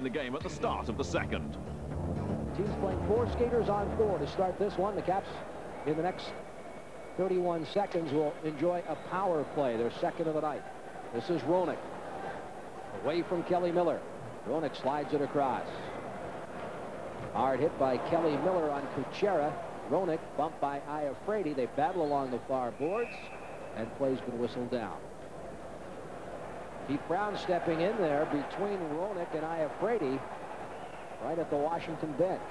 join the game at the start of the second. Team's playing 4 skaters on 4 to start this one. The Caps in the next 31 seconds will enjoy a power play, their second of the night. This is Roenick. Away from Kelly Miller. Roenick slides it across. Hard hit by Kelly Miller on Kuchera. Roenick bumped by Iafrate. They battle along the far boards, and play's been whistled down. Keith Brown stepping in there between Roenick and Iafrate right at the Washington bench.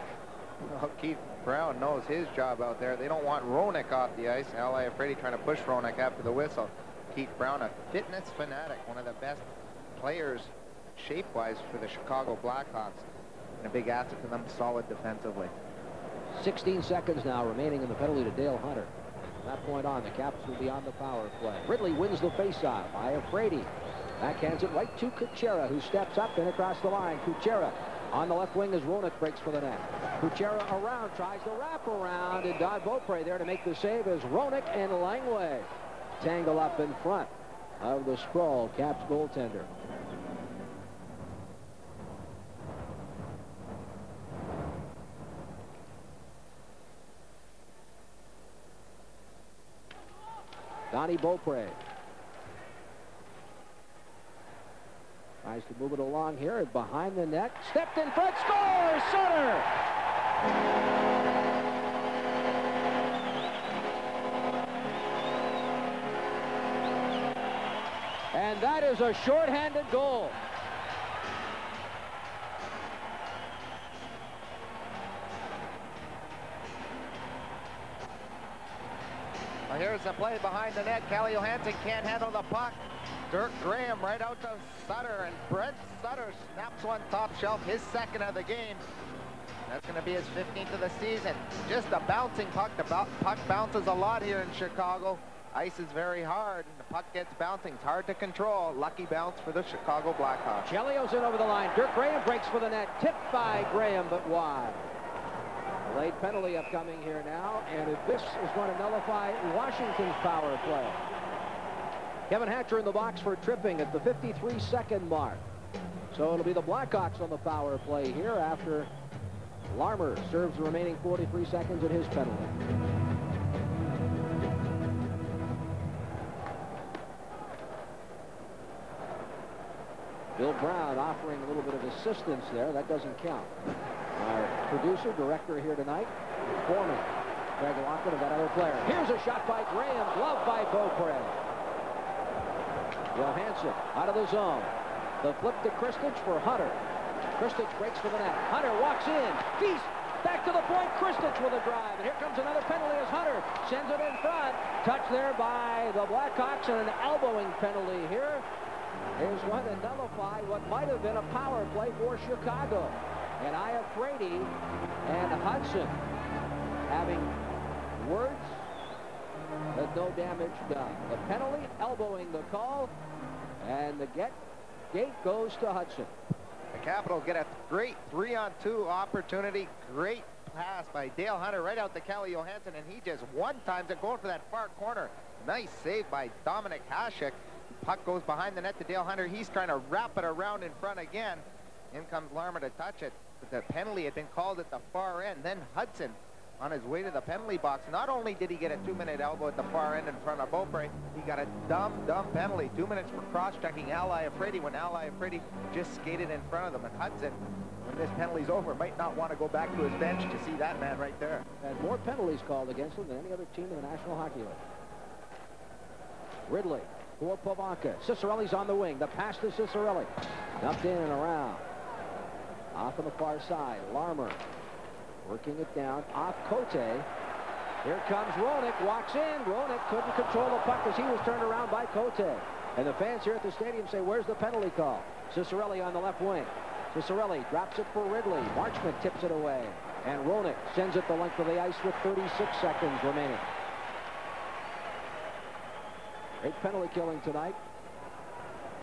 Well, Keith Brown knows his job out there. They don't want Roenick off the ice. Now Iafrate trying to push Roenick after the whistle. Keith Brown, a fitness fanatic, one of the best players shape-wise for the Chicago Blackhawks, and a big asset to them, solid defensively. 16 seconds now remaining in the penalty to Dale Hunter. From that point on, the Caps will be on the power play. Ridley wins the faceoff. Iafrate backhands it right to Kuchera, who steps up and across the line. Kuchera on the left wing as Roenick breaks for the net. Kuchera around, tries to wrap around, and Don Beaupre there to make the save as Roenick and Langway tangle up in front of the sprawl Caps goaltender. Donnie Beaupre tries to move it along here behind the net. Stepped in front, scores! Sutter! And that is a shorthanded goal. Well, here's the play behind the net. Calle Johansson can't handle the puck. Dirk Graham right out to Sutter, and Brent Sutter snaps one top shelf, his second of the game. That's going to be his 15th of the season. Just a bouncing puck. The puck bounces a lot here in Chicago. Ice is very hard, and the puck gets bouncing. It's hard to control. Lucky bounce for the Chicago Blackhawks. Chelio's in over the line. Dirk Graham breaks for the net. Tipped by Graham, but wide. A late penalty upcoming here now, and if this is going to nullify Washington's power play. Kevin Hatcher in the box for tripping at the 53-second mark. So it'll be the Blackhawks on the power play here after Larmer serves the remaining 43 seconds at his penalty. Bill Brown offering a little bit of assistance there. That doesn't count. Our producer, director here tonight, Foreman, Greg Lockwood of that other player. Here's a shot by Graham, gloved by Beaupre. Johansson out of the zone. The flip to Khristich for Hunter. Khristich breaks for the net. Hunter walks in. Feast back to the point. Khristich with a drive. And here comes another penalty as Hunter sends it in front. Touch there by the Blackhawks, and an elbowing penalty here. Here's one to nullify what might have been a power play for Chicago. And Iafrate and Hudson having words, but no damage done. The penalty, elbowing the call, and the gate goes to Hudson. The Capitals get a great 3-on-2 opportunity. Great pass by Dale Hunter right out to Calle Johansson, and he just one-times it going for that far corner. Nice save by Dominic Hasek. Puck goes behind the net to Dale Hunter. He's trying to wrap it around in front again. In comes Larmer to touch it. But the penalty had been called at the far end. Then Hudson on his way to the penalty box. Not only did he get a 2-minute elbow at the far end in front of Beaupre, he got a dumb penalty. 2 minutes for cross-checking Al Iafrate when Al Iafrate just skated in front of them. And Hudson, when this penalty's over, might not want to go back to his bench to see that man right there. Had more penalties called against him than any other team in the National Hockey League. Ridley for Pavanka. Ciccarelli's on the wing. The pass to Ciccarelli. Dumped in and around. Off on the far side. Larmer working it down. Off Cote. Here comes Roenick. Walks in. Roenick couldn't control the puck as he was turned around by Cote. And the fans here at the stadium say, where's the penalty call? Ciccarelli on the left wing. Ciccarelli drops it for Ridley. Marchment tips it away. And Roenick sends it the length of the ice with 36 seconds remaining. Great penalty killing tonight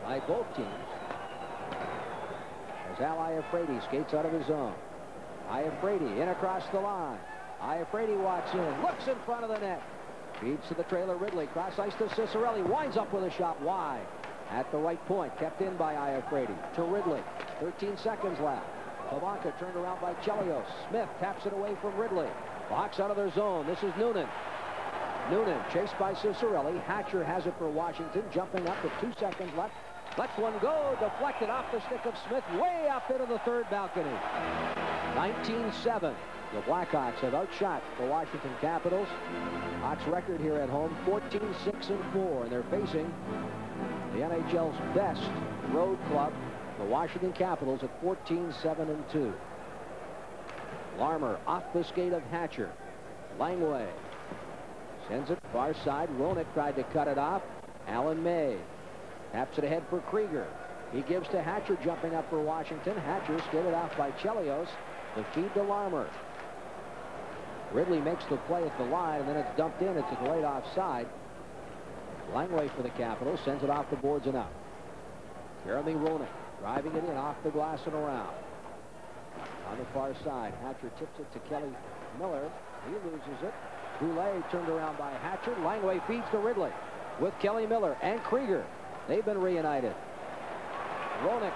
by both teams. As Al Iafrate skates out of his zone. Iafrate in across the line. Iafrate walks in, looks in front of the net. Feeds to the trailer Ridley. Cross ice to Ciccarelli. Winds up with a shot wide. At the right point, kept in by Iafrate. To Ridley. 13 seconds left. Pivonka turned around by Chelios. Smith taps it away from Ridley. The Hawks out of their zone. This is Noonan. Noonan chased by Cicerelli. Hatcher has it for Washington. Jumping up with 2 seconds left. Lets one go. Deflected off the stick of Smith. Way up into the third balcony. 19-7. The Blackhawks have outshot the Washington Capitals. Hawks record here at home, 14-6-4. And they're facing the NHL's best road club, the Washington Capitals, at 14-7-2. Larmer off the skate of Hatcher. Langway sends it far side. Roenick tried to cut it off. Alan May taps it ahead for Krieger. He gives to Hatcher, jumping up for Washington. Hatcher skated off by Chelios. The feed to Larmer. Ridley makes the play at the line, and then it's dumped in. It's a delayed offside. Langway for the Capitals sends it off the boards and out. Jeremy Roenick driving it in off the glass and around. On the far side, Hatcher tips it to Kelly Miller. He loses it. Goulet turned around by Hatcher. Langway feeds to Ridley with Kelly Miller and Krieger. They've been reunited. Roenick,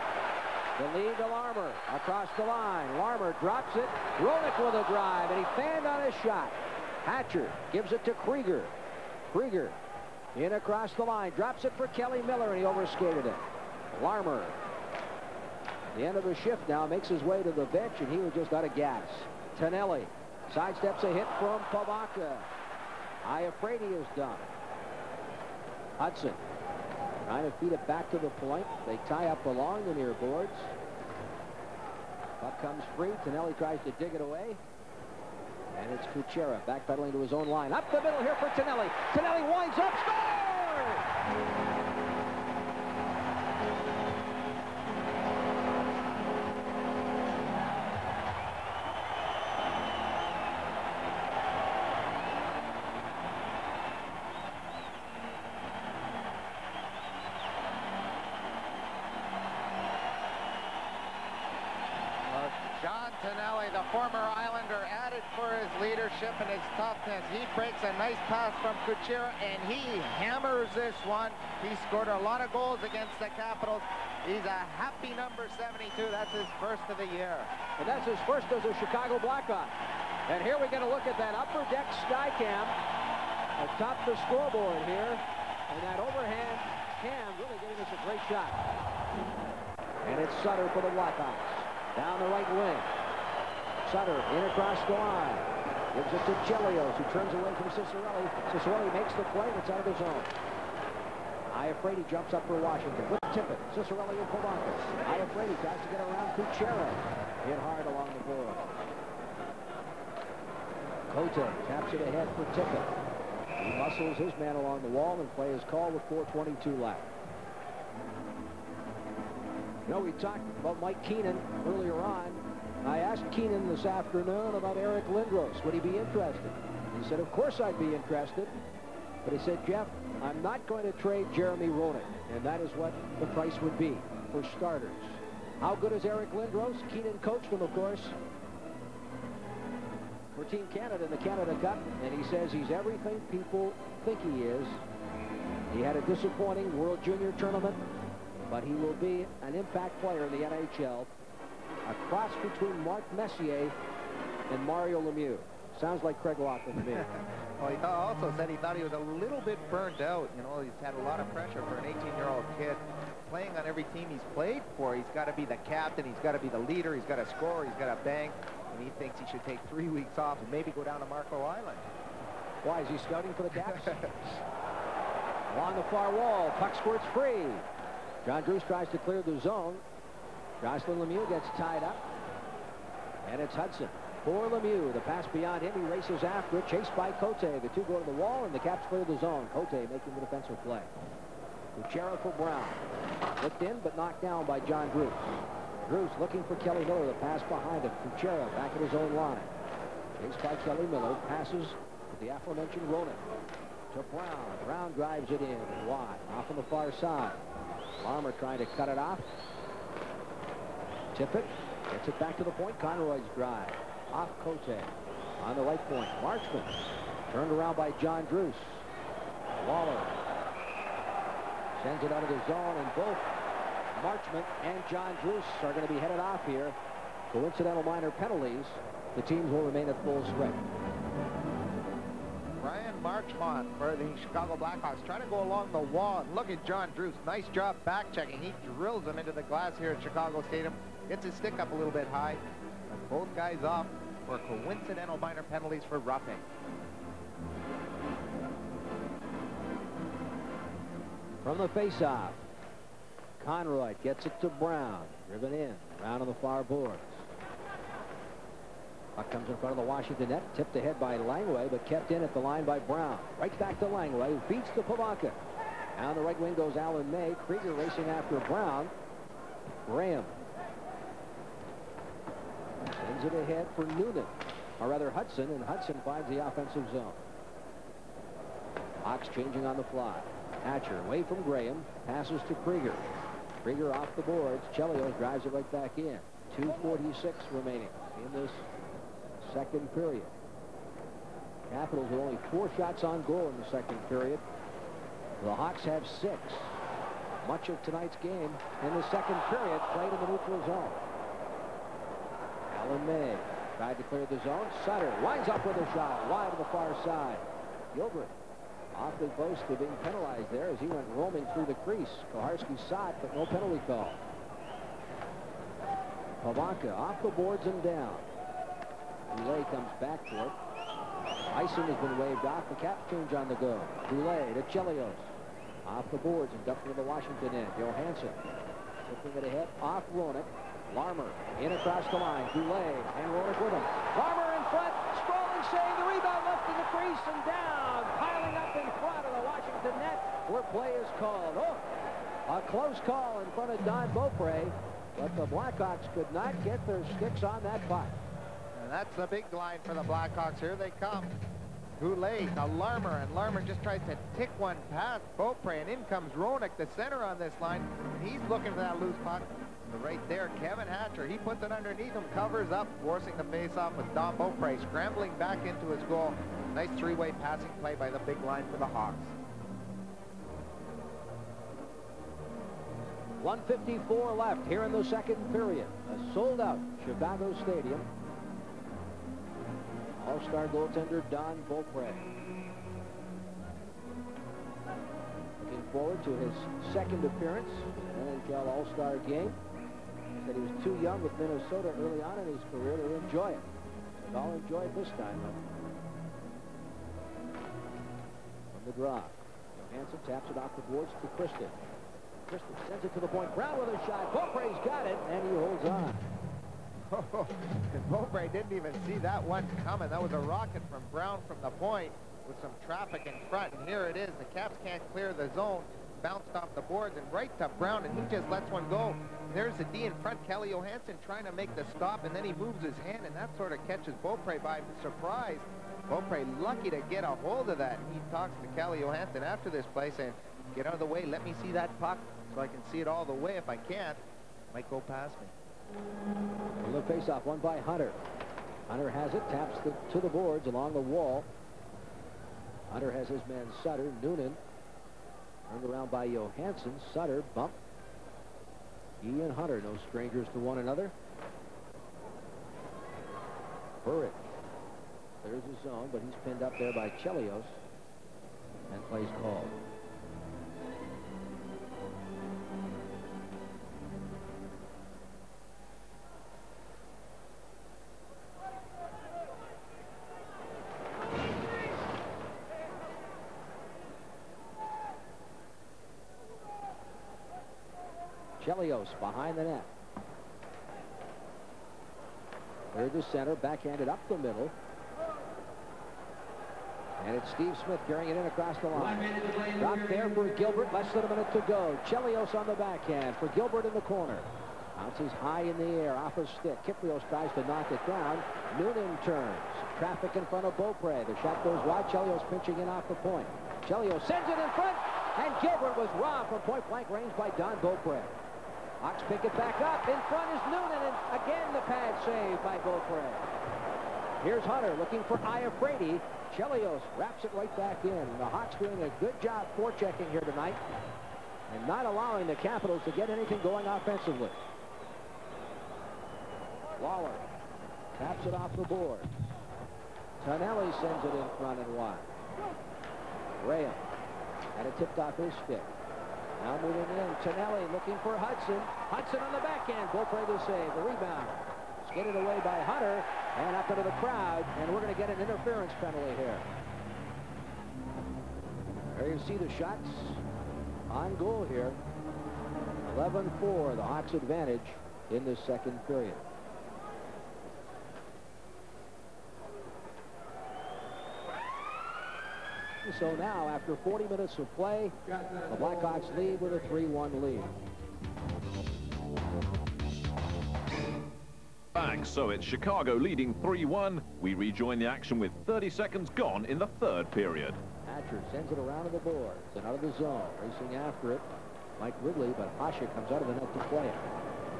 the lead to Larmer across the line. Larmer drops it. Roenick with a drive, and he fanned on his shot. Hatcher gives it to Krieger. Krieger in across the line, drops it for Kelly Miller, and he overskated it. Larmer, the end of the shift now, makes his way to the bench, and he was just out of gas. Tonelli sidesteps a hit from Pivonka. Iafrate is done. Hudson trying to feed it back to the point. They tie up along the near boards. Puck comes free. Tonelli tries to dig it away. And it's Kuchera backpedaling to his own line. Up the middle here for Tonelli. Tonelli winds up. Score! Tonelli, the former Islander, added for his leadership and his toughness. He breaks a nice pass from Kuchera, and he hammers this one. He scored a lot of goals against the Capitals. He's a happy number 72. That's his first of the year. And that's his first as a Chicago Blackhawk. And here we get a look at that upper deck sky cam atop the scoreboard here. And that overhand cam really giving us a great shot. And it's Sutter for the Blackhawks. Down the right wing. Sutter in across the line. Gives it to Chelios, who turns away from Cicerelli. Cicerelli makes the play, and it's out of the zone. Iafrate jumps up for Washington with Tippett. Cicerelli and Pivonka. Iafrate tries to get around Kuchera. Hit hard along the board. Cote taps it ahead for Tippett. He muscles his man along the wall, and play is called with 4:22 left. You know, we talked about Mike Keenan earlier on. I asked Keenan this afternoon about Eric Lindros. Would he be interested? He said, of course I'd be interested. But he said, Jeff, I'm not going to trade Jeremy Roenick. And that is what the price would be for starters. How good is Eric Lindros? Keenan coached him, of course, for Team Canada in the Canada Cup. And he says he's everything people think he is. He had a disappointing World Junior Tournament, but he will be an impact player in the NHL. A cross between Mark Messier and Mario Lemieux. Sounds like Craig Laughlin to me. Well, he also said he thought he was a little bit burned out. You know, he's had a lot of pressure for an 18-year-old kid. Playing on every team he's played for, he's got to be the captain, he's got to be the leader, he's got to score, he's got to bang. And he thinks he should take 3 weeks off and maybe go down to Marco Island. Why, is he scouting for the Caps? Along the far wall, puck squirts free. John Druce tries to clear the zone. Jocelyn Lemieux gets tied up. And it's Hudson for Lemieux. The pass beyond him. He races after it. Chased by Cote. The two go to the wall, and the Caps clear the zone. Cote making the defensive play. Kuchera for Brown. Flipped in, but knocked down by John Druce. Druce looking for Kelly Miller. The pass behind him. Kuchera back at his own line. Chased by Kelly Miller. Passes to the aforementioned Roenick. To Brown. Brown drives it in and wide. Off on the far side. Larmer trying to cut it off. Tippett gets it back to the point. Conroy's drive. Off Cote. On the right point. Marchman. Turned around by John Druce. Waller. Sends it out of the zone, and both Marchment and John Druce are going to be headed off here. Coincidental minor penalties. The teams will remain at full strength. Brian Marchment for the Chicago Blackhawks trying to go along the wall. Look at John Druce. Nice job back checking. He drills him into the glass here at Chicago Stadium. Gets his stick up a little bit high. But both guys off for coincidental minor penalties for roughing. From the faceoff, Conroy gets it to Brown. Driven in. Brown on the far boards. Puck comes in front of the Washington net. Tipped ahead by Langway, but kept in at the line by Brown. Right back to Langway, who beats to Pavanka. Down the right wing goes Alan May. Krieger racing after Brown. Graham sends it ahead for Noonan, or rather Hudson, and Hudson finds the offensive zone. Hawks changing on the fly. Hatcher away from Graham, passes to Krieger. Krieger off the boards. Chelios drives it right back in. 2:46 remaining in this second period. Capitals with only 4 shots on goal in the second period. The Hawks have 6. Much of tonight's game in the second period played in the neutral zone. Alan May tried to clear the zone. Sutter winds up with a shot wide to the far side. Gilbert awfully close to being penalized there as he went roaming through the crease. Koharski saw it, but no penalty call. Pavanka off the boards and down. Goulet comes back for it. Icing has been waved off. The cap change on the go. Goulet to Chelios. Off the boards and dumped into the Washington end. Johansson tipping it ahead off Roenick. Larmer in across the line. Goulet and Roenick with him. Larmer in front. Strolling save. The rebound left in the crease and down. Piling up in front of the Washington net where play is called. Oh, a close call in front of Don Beaupre. But the Blackhawks could not get their sticks on that puck. And that's the big line for the Blackhawks. Here they come. Goulet to Larmer, and Larmer just tries to tick one past Beaupre, and in comes Roenick, the center on this line. And he's looking for that loose puck. But right there, Kevin Hatcher, he puts it underneath him, covers up, forcing the face-off with Don Beaupre, scrambling back into his goal. Nice three-way passing play by the big line for the Hawks. 1:54 left here in the second period. A sold-out Chicago Stadium. All-star goaltender Don Beaupre. Looking forward to his second appearance in an NHL All-Star game. He said he was too young with Minnesota early on in his career to enjoy it. But I'll enjoy it this time, though. From the draw, Johansson taps it off the boards to Khristich. Khristich sends it to the point. Brown with a shot. Beaupre's got it, and he holds on. Beaupre didn't even see that one coming. That was a rocket from Brown from the point with some traffic in front. And here it is. The Caps can't clear the zone. Bounced off the boards and right to Brown, and he just lets one go. There's the D in front. Kelly Johansson trying to make the stop, and then he moves his hand, and that sort of catches Beaupre by surprise. Beaupre lucky to get a hold of that. And he talks to Kelly Johansson after this play saying, get out of the way, let me see that puck so I can see it all the way. If I can't, it might go past me. And the face-off won by Hunter. Hunter has it, taps to the boards along the wall. Hunter has his man Sutter. Noonan turned around by Johansson. Sutter bump. He and Hunter, no strangers to one another. Burrick clears the zone, but he's pinned up there by Chelios. And plays called. Chelios behind the net. Cleared the center, backhanded up the middle. And it's Steve Smith carrying it in across the line. Dropped there for Gilbert, less than a minute to go. Chelios on the backhand for Gilbert in the corner. Bounces high in the air, off a stick. Kiprios tries to knock it down. Noonan turns. Traffic in front of Beaupre. The shot goes wide. Chelios pinching in off the point. Chelios sends it in front, and Gilbert was robbed from point-blank range by Don Beaupre. Hawks pick it back up. In front is Noonan, and again the pad save by Beaupre. Here's Hunter looking for Iafrate. Chelios wraps it right back in. The Hawks doing a good job forechecking here tonight. and not allowing the Capitals to get anything going offensively. Lawler taps it off the board. Tonelli sends it in front and wide. Graham had it tipped off his stick. Now moving in, Tonelli looking for Hudson. Hudson on the backhand. Beaupre the save. The rebound. Skated away by Hunter and up into the crowd, and we're going to get an interference penalty here. There you see the shots on goal here. 11-4, the Hawks advantage in this second period. So now, after 40 minutes of play, the Blackhawks lead with a 3-1 lead. Back, so it's Chicago leading 3-1. We rejoin the action with 30 seconds gone in the third period. Hatcher sends it around to the boards and out of the zone, racing after it. Mike Ridley, but Hasek comes out of the net to play it.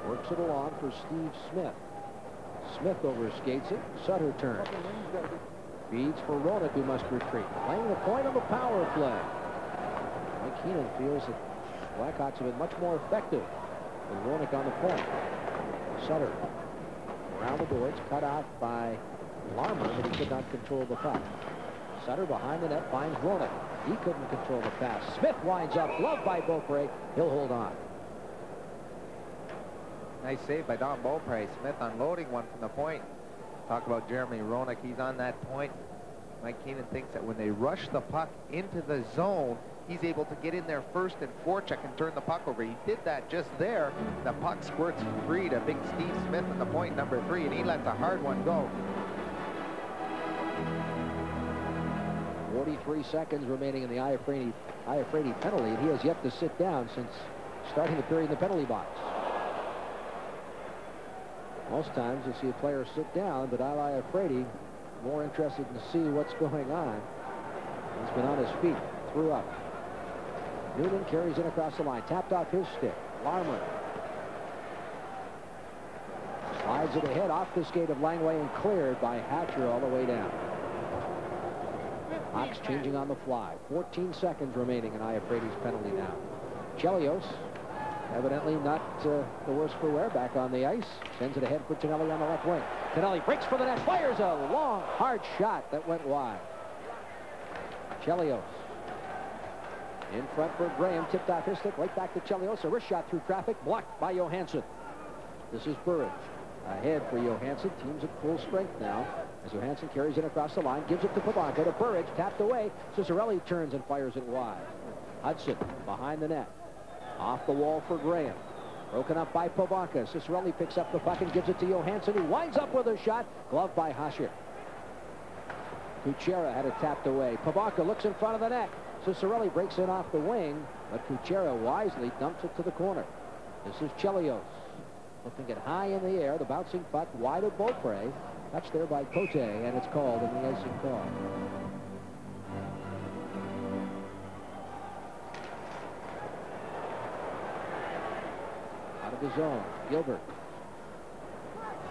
Works it along for Steve Smith. Smith overskates it. Sutter turns. Feeds for Roenick, who must retreat. Playing the point on the power play. Mike Keenan feels that Blackhawks have been much more effective with Roenick on the point. Sutter around the boards, cut out by Larmer, but he could not control the puck. Sutter behind the net finds Roenick. He couldn't control the pass. Smith winds up, gloved by Beaupre. He'll hold on. Nice save by Don Beaupre. Smith unloading one from the point. Talk about Jeremy Roenick. He's on that point. Mike Keenan thinks that when they rush the puck into the zone, he's able to get in there first and forecheck and turn the puck over. He did that just there. The puck squirts free to big Steve Smith on the point, number 3, and he lets a hard one go. 43 seconds remaining in the Iafrate penalty. He has yet to sit down since starting the period in the penalty box. Most times you see a player sit down, but Iafrate more interested to see what's going on. He's been on his feet, threw up. Newman carries it across the line, tapped off his stick. Larmer slides it ahead off the skate of Langway and cleared by Hatcher all the way down. Hawks changing on the fly. 14 seconds remaining in Iafrate's penalty now. Chelios, evidently not the worse for wear, back on the ice. Sends it ahead for Tonelli on the left wing. Tonelli breaks for the net, fires a long, hard shot that went wide. Chelios in front for Graham, tipped off his stick, right back to Chelios. A wrist shot through traffic, blocked by Johansson. This is Burridge. Ahead for Johansson, team's at full strength now. As Johansson carries it across the line, gives it to Pivonka, to Burridge, tapped away. Cicerelli turns and fires it wide. Hudson behind the net. Off the wall for Graham. Broken up by Pivonka. Cicerelli picks up the puck and gives it to Johansson, who winds up with a shot, gloved by Hasek. Kuchera had it tapped away. Pivonka looks in front of the net. Cicerelli breaks it off the wing, but Kuchera wisely dumps it to the corner. This is Chelios. Looking it high in the air, the bouncing puck wide of Beaupre. Touched there by Cote, and it's called in the icing call. Out of the zone, Gilbert.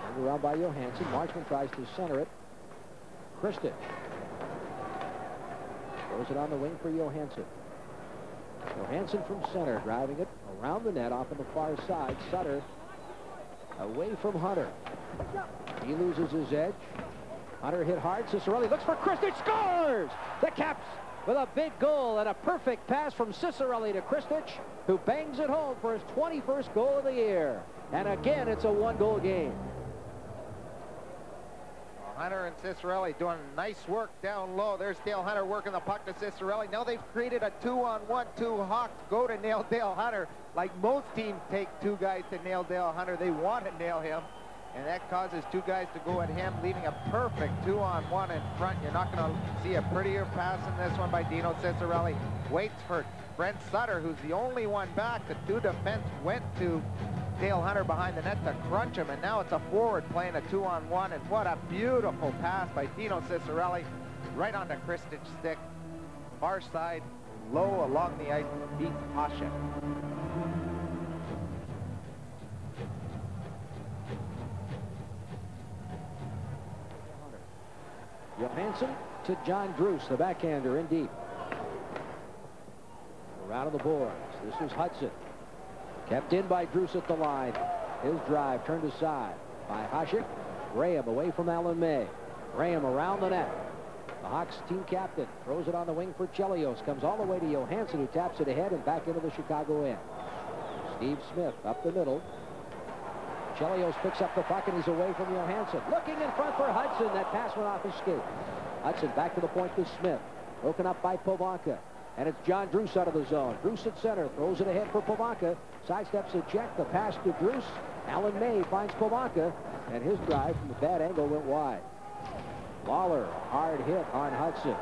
Turned around by Johansson. Marchman tries to center it. Khristich throws it on the wing for Johansson. Johansson from center, driving it around the net off on the far side. Sutter away from Hunter. He loses his edge. Hunter hit hard. Cicerelli looks for Khristich, scores! The Caps with a big goal and a perfect pass from Cicerelli to Khristich, who bangs it home for his 21st goal of the year. And again, it's a one-goal game. Hunter and Cicerelli doing nice work down low. There's Dale Hunter working the puck to Cicerelli. Now they've created a 2-on-1. 2 Hawks go to nail Dale Hunter. Like most teams take 2 guys to nail Dale Hunter. They want to nail him. And that causes 2 guys to go at him, leaving a perfect 2-on-1 in front. You're not going to see a prettier pass in this one by Dino Cicerelli. Waits for Brent Sutter, who's the only one back. The 2 defense went to Dale Hunter behind the net to crunch him, and now it's a forward playing a 2-on-1, and what a beautiful pass by Dino Cicerelli right onto Khristich's stick. Far side, low along the ice, beats Hasek. Johansson to John Druce, the backhander in deep. Around of the boards. This is Hudson. Kept in by Druce at the line. His drive turned aside by Hasek. Graham away from Alan May. Graham around the net. The Hawks team captain throws it on the wing for Chelios. Comes all the way to Johansson, who taps it ahead and back into the Chicago end. Steve Smith up the middle. Chelios picks up the puck and he's away from Johansson. Looking in front for Hudson. That pass went off his skate. Hudson back to the point to Smith. Broken up by Povanka. And it's John Druce out of the zone. Druce at center. Throws it ahead for Povanka. Sidesteps a check. The pass to Druce. Alan May finds Povanka. And his drive from a bad angle went wide. Lawler, hard hit on Hudson.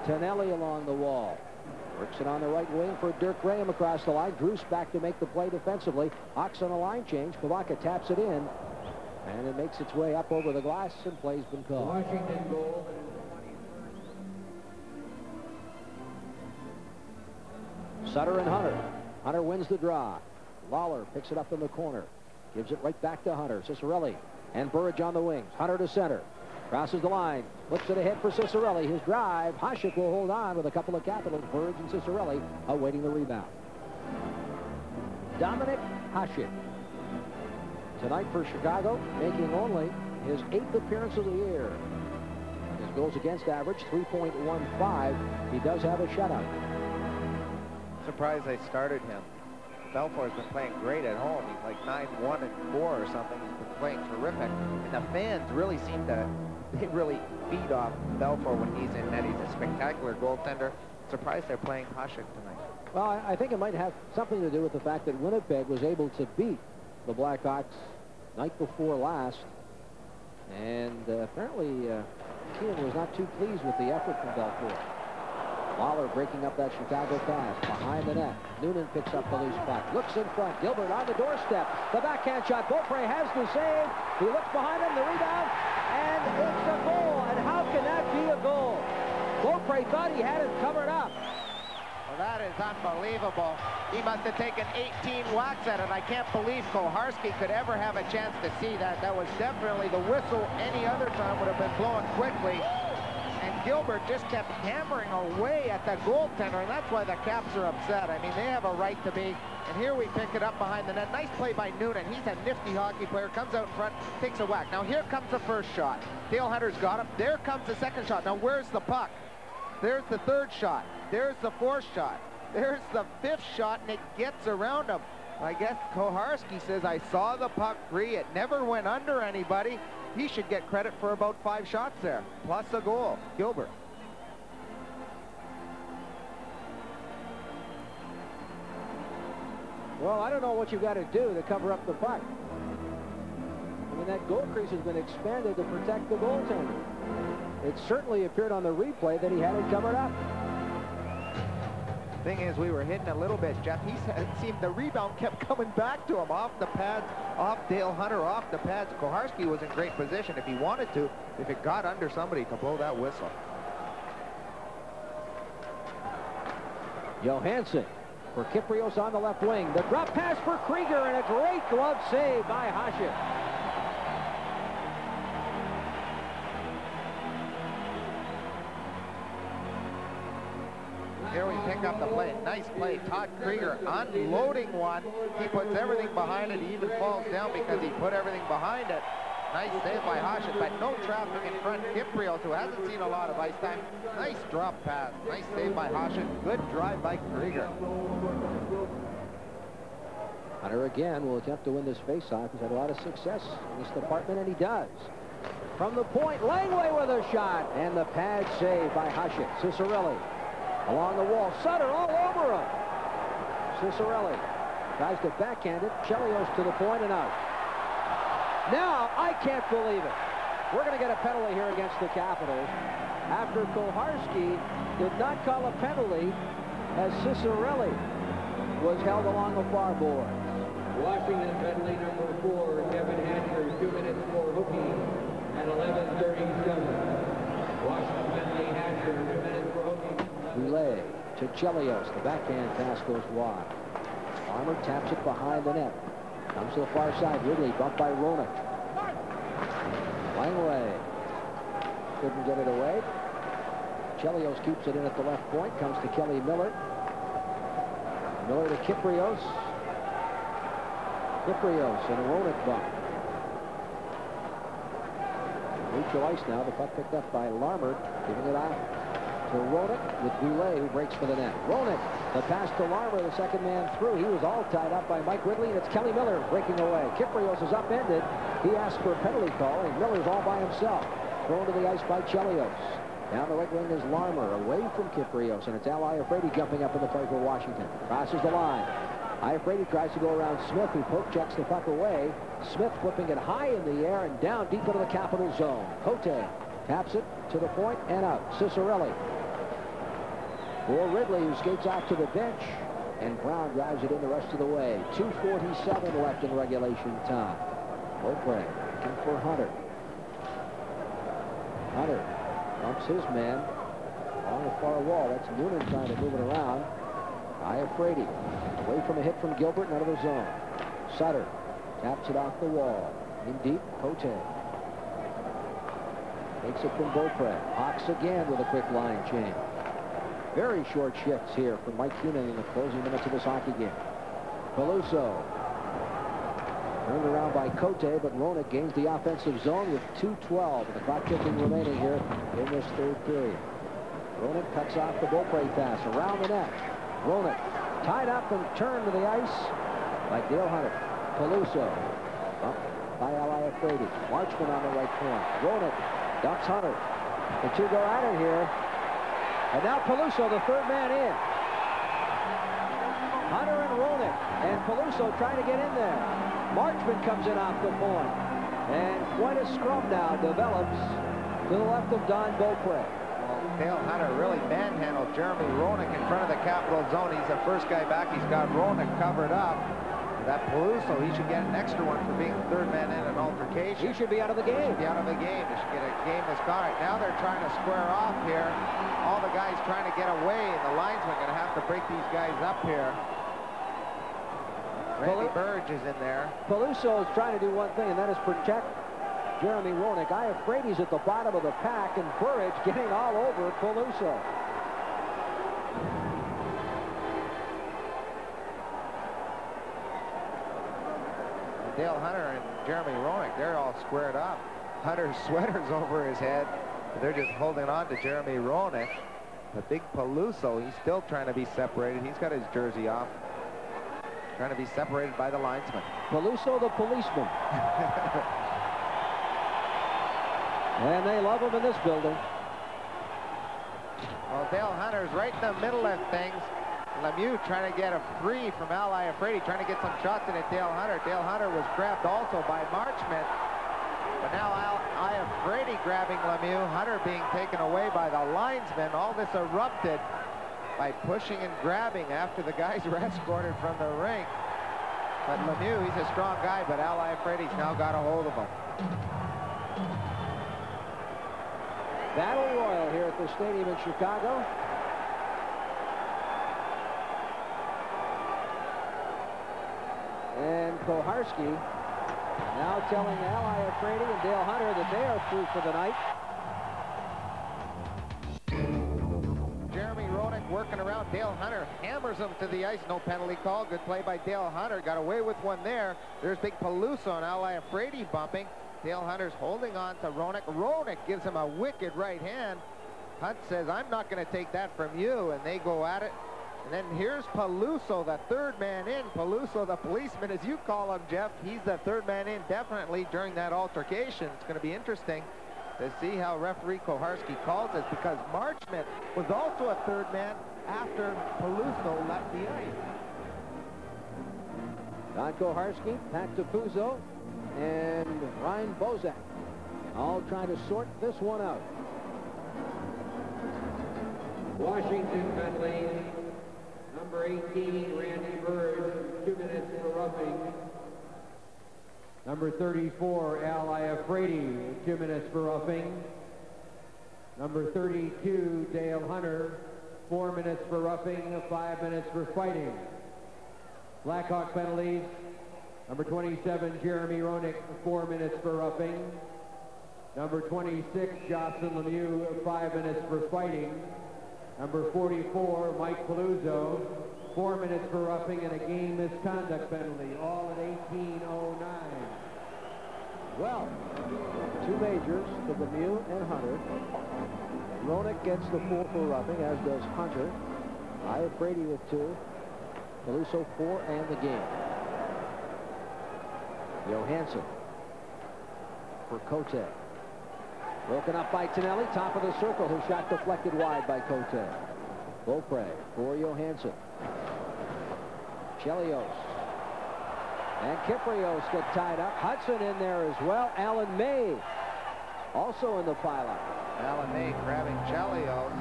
Tonelli along the wall. Works it on the right wing for Dirk Graham across the line. Druce back to make the play defensively. Hawks on a line change. Povanka taps it in. And it makes its way up over the glass, and play's been called. Washington goal. Sutter and Hunter. Hunter wins the draw. Lawler picks it up in the corner. Gives it right back to Hunter. Cicerelli and Burridge on the wings. Hunter to center. Crosses the line. Flips it ahead for Cicerelli. His drive. Hasek will hold on with a couple of capitals. Burridge and Cicerelli awaiting the rebound. Dominic Hasek. Tonight for Chicago, making only his 8th appearance of the year. His goals against average, 3.15. He does have a shutout. Surprised they started him. Belfour's been playing great at home. He's like 9-1 and 4 or something. He's been playing terrific. And the fans really seem to, they really feed off Belfour when he's in net. He's a spectacular goaltender. Surprised they're playing Hasek tonight. Well, I think it might have something to do with the fact that Winnipeg was able to beat the Blackhawks night before last. And apparently Keane was not too pleased with the effort from Belfour. Lawler breaking up that Chicago pass behind the net. Noonan picks up the loose puck. Looks in front. Gilbert on the doorstep. The backhand shot. Beaupre has the save. He looks behind him. The rebound. And it's a goal. And how can that be a goal? Beaupre thought he had it covered up. Well, that is unbelievable. He must have taken 18 whacks at it. I can't believe Koharski could ever have a chance to see that. That was definitely the whistle any other time would have been blown quickly. And Gilbert just kept hammering away at the goaltender, and that's why the Caps are upset. I mean, they have a right to be. And here we pick it up behind the net. Nice play by Noonan. He's a nifty hockey player. Comes out in front, takes a whack. Now here comes the first shot. Dale Hunter's got him. There comes the second shot. Now where's the puck? There's the third shot. There's the fourth shot. There's the fifth shot, and it gets around him. I guess Koharski says, I saw the puck free. It never went under anybody. He should get credit for about 5 shots there, plus a goal. Gilbert. Well, I don't know what you've got to do to cover up the puck. I mean, that goal crease has been expanded to protect the goaltender. It certainly appeared on the replay that he had it covered up. Thing is, we were hitting a little bit, Jeff. He seemed the rebound kept coming back to him off the pads, off Dale Hunter, off the pads. Koharski was in great position if he wanted to, if it got under somebody, to blow that whistle. Johansson for Kyprios on the left wing. The drop pass for Krieger, and a great glove save by Hasek. Here we pick up the play. Nice play. Todd Krieger unloading one. He puts everything behind it. He even falls down because he put everything behind it. Nice save by Hasek, but no traffic in front. Kyprios, who hasn't seen a lot of ice time. Nice drop pass. Nice save by Hasek. Good drive by Krieger. Hunter again will attempt to win this faceoff. He's had a lot of success in this department, and he does. From the point, Langley with a shot, and the pad save by Hasek. Cicerelli along the wall. Sutter all over him. Cicerelli tries to backhand it. Chelios to the point and out. Now, I can't believe it. We're going to get a penalty here against the Capitals after Koharski did not call a penalty as Cicerelli was held along the far board. Washington penalty number 4, Kevin Hatcher, 2 minutes for hooking at 11:37. Washington penalty, Hatcher, 2 minutes for hooking. Relay to Chelios. The backhand pass goes wide. Armour taps it behind the net. Comes to the far side. Ridley bumped by Roenick. Langley couldn't get it away. Chelios keeps it in at the left point. Comes to Kelly Miller. Miller to Kyprios. Kyprios and Roenick bump. Neutral ice now. The puck picked up by Larmer, giving it out to Roenick with Goulet, who breaks for the net. Roenick, the pass to Larmer, the second man through. He was all tied up by Mike Ridley, and it's Kelly Miller breaking away. Kyprios is upended. He asked for a penalty call, and Miller's all by himself. Thrown to the ice by Chelios. Down the right wing is Larmer, away from Kyprios, and it's Al Iafrate jumping up in the play for Washington. Crosses the line. Iafrate tries to go around Smith, who poke checks the puck away. Smith flipping it high in the air and down deep into the capital zone. Cote taps it to the point and out. Cicerelli for Ridley, who skates out to the bench, and Brown drives it in the rest of the way. 2:47 left in regulation time. Beaupre looking for Hunter. Hunter bumps his man on the far wall. That's Noonan trying to move it around. Iafrate away from a hit from Gilbert and out of the zone. Sutter taps it off the wall. In deep, Cote takes it from Beaupre. Hawks again with a quick line change. Very short shifts here from Mike Cunin in the closing minutes of this hockey game. Peluso turned around by Cote, but Roenick gains the offensive zone with 2:12 and the clock ticking remaining here in this third period. Roenick cuts off the Beaupre pass around the net. Roenick tied up and turned to the ice by Dale Hunter. Peluso up by Al Iafrate. Marchman on the right point. Roenick dumps Hunter. The two go at it here. And now Peluso, the third man in. Hunter and Roenick. And Peluso trying to get in there. Marchman comes in off the point. And quite a scrum now develops to the left of Don Beaupre. Dale Hunter really manhandled Jeremy Roenick in front of the capital zone. He's the first guy back. He's got Roenick covered up. That Peluso, he should get an extra one for being the third man in an altercation. He should be out of the game. He should be out of the game. They should get a game misconduct. Now they're trying to square off here. All the guys trying to get away, and the linesmen going to have to break these guys up here. Randy Burge is in there. Peluso is trying to do one thing, and that is protect Jeremy Roenick. Iafrate's at the bottom of the pack, and Burridge getting all over Peluso. Dale Hunter and Jeremy Roenick, they're all squared up. Hunter's sweater's over his head. They're just holding on to Jeremy Roenick. The big Peluso, he's still trying to be separated. He's got his jersey off. Trying to be separated by the linesman. Peluso the policeman. And they love him in this building. Well, Dale Hunter's right in the middle of things. Lemieux trying to get a free from Al Iafrate, trying to get some shots in at Dale Hunter. Dale Hunter was grabbed also by Marchman. But now Al Iafrate grabbing Lemieux. Hunter being taken away by the linesman. All this erupted by pushing and grabbing after the guys were escorted from the rink. But Lemieux, he's a strong guy, but Al Iafrate's now got a hold of him. Battle royal here at the stadium in Chicago. And Koharski now telling Al Iafrate and Dale Hunter that they are through for the night. Jeremy Roenick working around. Dale Hunter hammers him to the ice. No penalty call. Good play by Dale Hunter. Got away with one there. There's big Peluso and Al Iafrate bumping. Dale Hunter's holding on to Roenick. Roenick gives him a wicked right hand. Hunt says, I'm not going to take that from you. And they go at it. And then here's Peluso, the third man in. Peluso, the policeman, as you call him, Jeff. He's the third man in definitely during that altercation. It's going to be interesting to see how referee Koharski calls this, because Marchman was also a third man after Peluso left the ice. Don Koharski, Pat DePuzzo, and Ryan Bozak all trying to sort this one out. Washington penalty. Number 18, Randy Burge, 2 minutes for roughing. Number 34, Al Iafrate, 2 minutes for roughing. Number 32, Dale Hunter, 4 minutes for roughing, 5 minutes for fighting. Blackhawk penalties. Number 27, Jeremy Roenick, 4 minutes for roughing. Number 26, Jocelyn Lemieux, 5 minutes for fighting. Number 44, Mike Peluso, 4 minutes for roughing and a game misconduct penalty, all at 18:09. Well, 2 majors for Lemieux and Hunter. Roenick gets the 4 for roughing, as does Hunter. Iafrate with 2. Caruso 4 and the game. Johansson for Cote. Broken up by Tonelli, top of the circle. His shot deflected wide by Cote. Beaupre for Johansson. Chelios. And Kyprios get tied up. Hudson in there as well. Alan May also in the pileup. Alan May grabbing Chelios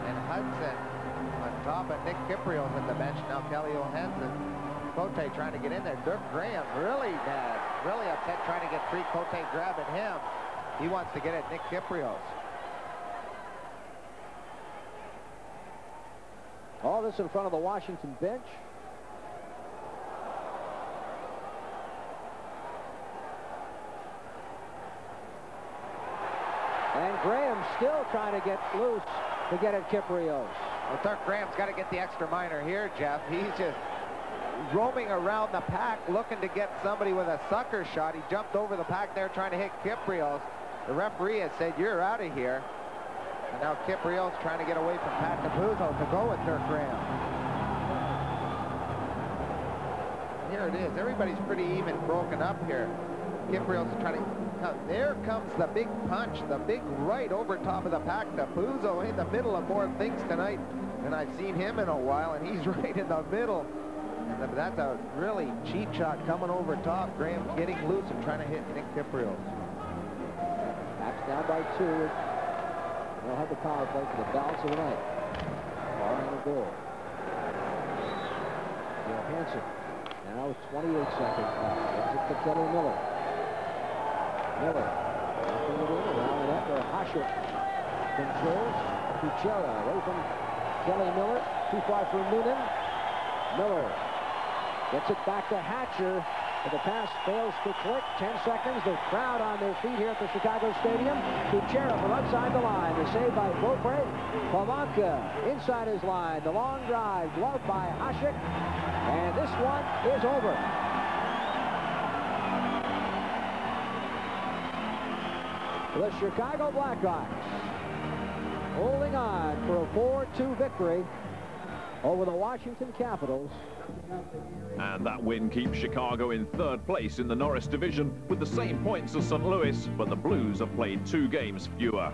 and Hudson on top of Nick Kyprios at the bench. Now Kelly Johansson. Cote trying to get in there. Dirk Graham really mad, really upset trying to get free. Cote grabbing him. He wants to get at Nick Kyprios. All this in front of the Washington bench. And Graham still trying to get loose to get at Kyprios. Well, Dirk Graham's got to get the extra minor here, Jeff. He's just roaming around the pack looking to get somebody with a sucker shot. He jumped over the pack there trying to hit Kyprios. The referee has said, you're out of here. And now Kyprios trying to get away from Pat DePuzzo to go with Dirk Graham. Here it is. Everybody's pretty even broken up here. Kyprios is trying to come. There comes the big punch, the big right over top of the pack. DePuzzo in the middle of more things tonight than I've seen him in a while, and he's right in the middle. And that's a really cheap shot coming over top. Graham getting loose and trying to hit Nick Kyprios. Caps down by 2. They'll have the power play for the balance of the night. Barring a goal. Johansson. Now 28 seconds left. Gets it to Kelly Miller. Miller. Knocking it in around the net where Hasek controls. Kuchera away from Kelly Miller. Too far for Noonan. Miller gets it back to Hatcher. But the pass fails to click. 10 seconds. The crowd on their feet here at the Chicago Stadium. Kuchera from outside the line. The save by Beaupre. Pavanka inside his line. The long drive gloved by Hasek. And this one is over. The Chicago Blackhawks holding on for a 4-2 victory over the Washington Capitals. And that win keeps Chicago in 3rd place in the Norris division with the same points as St. Louis, but the Blues have played 2 games fewer.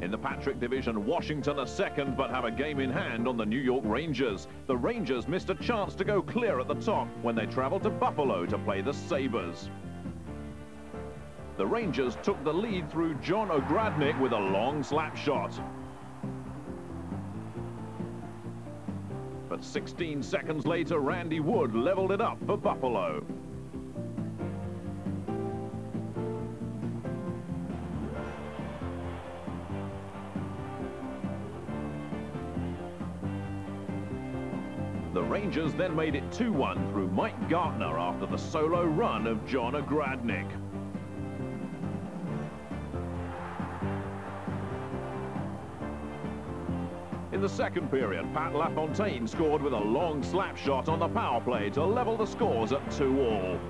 In the Patrick division, Washington are 2nd but have a game in hand on the New York Rangers. The Rangers missed a chance to go clear at the top when they traveled to Buffalo to play the Sabres. The Rangers took the lead through John Ogradnik with a long slap shot. But 16 seconds later, Randy Wood leveled it up for Buffalo. The Rangers then made it 2-1 through Mike Gartner after the solo run of John Ogradnik. In the second period, Pat LaFontaine scored with a long slap shot on the power play to level the scores at 2-2.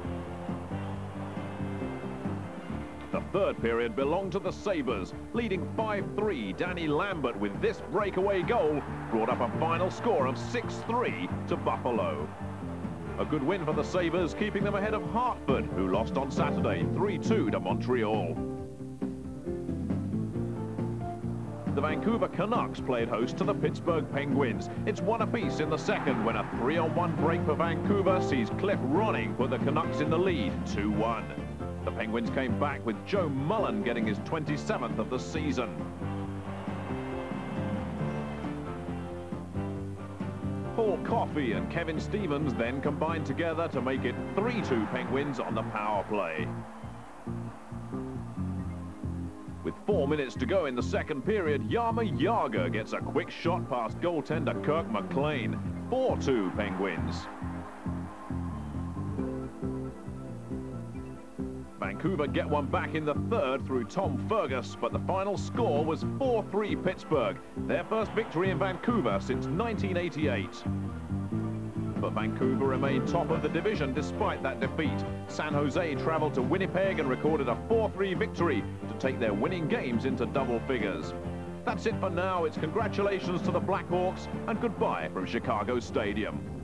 The third period belonged to the Sabres, leading 5-3. Danny Lambert with this breakaway goal brought up a final score of 6-3 to Buffalo. A good win for the Sabres, keeping them ahead of Hartford, who lost on Saturday 3-2 to Montreal. The Vancouver Canucks played host to the Pittsburgh Penguins. It's 1 apiece in the second when a 3-on-1 break for Vancouver sees Cliff Ronning put the Canucks in the lead 2-1. The Penguins came back with Joe Mullen getting his 27th of the season. Paul Coffey and Kevin Stevens then combined together to make it 3-2 Penguins on the power play. With 4 minutes to go in the second period, Jaromir Jagr gets a quick shot past goaltender Kirk McLean. 4-2 Penguins. Vancouver get one back in the third through Tom Fergus, but the final score was 4-3 Pittsburgh, their first victory in Vancouver since 1988. But Vancouver remained top of the division despite that defeat. San Jose traveled to Winnipeg and recorded a 4-3 victory to take their winning games into double figures. That's it for now. It's congratulations to the Blackhawks and goodbye from Chicago Stadium.